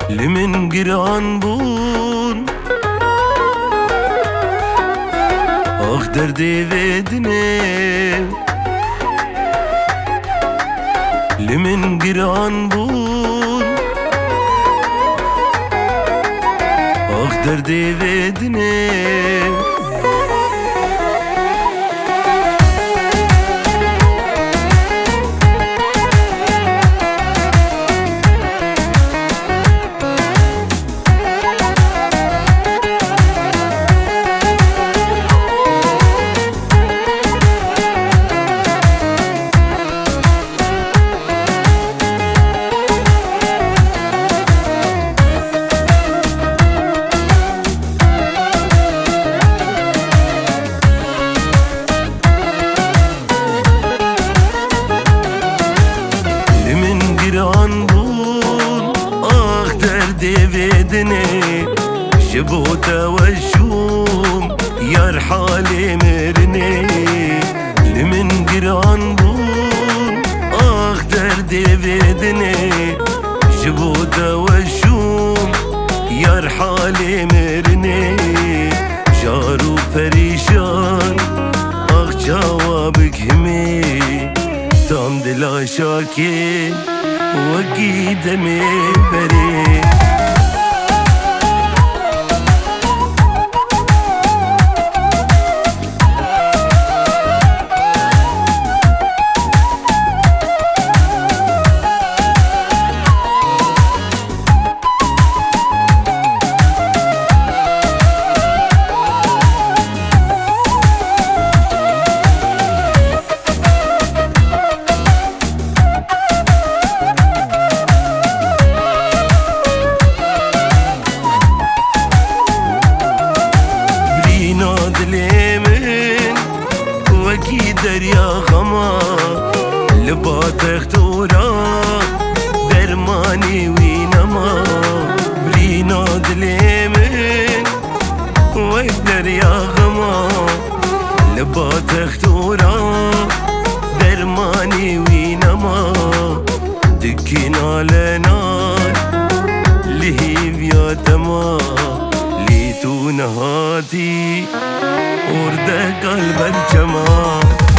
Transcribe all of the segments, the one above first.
لمن قران بون آخ دردی ودنه لمن قران بون آخ دردی ودنه ديفيدني جبوت والشوم يا حالي مرني لمن قران بون اختر ديفيدني جبوت والشوم يا حالي مرني جارو فريشان اخ جوابك همي تام دلا شاكي وقي دمي بري دریا غما لبات اختورا درمانی وینما برینا دلی من و دریا غما لبات اختورا درمانی وینما دکینا لنار لهیویا تما لیتو نهاتی ورد قلب الجمال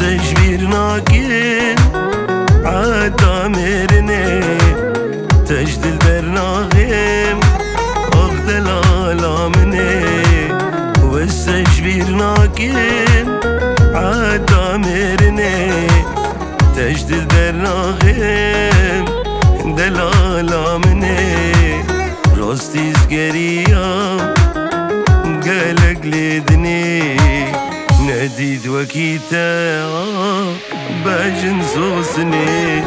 تجبير ناقين عادا مرني تجد البرناغيم أخذ العالمني والسجبير ناقين عادا مرني تجد البرناغيم دلالمني راستي زقريا قالك لدني نديد وكيتا باجن صوصني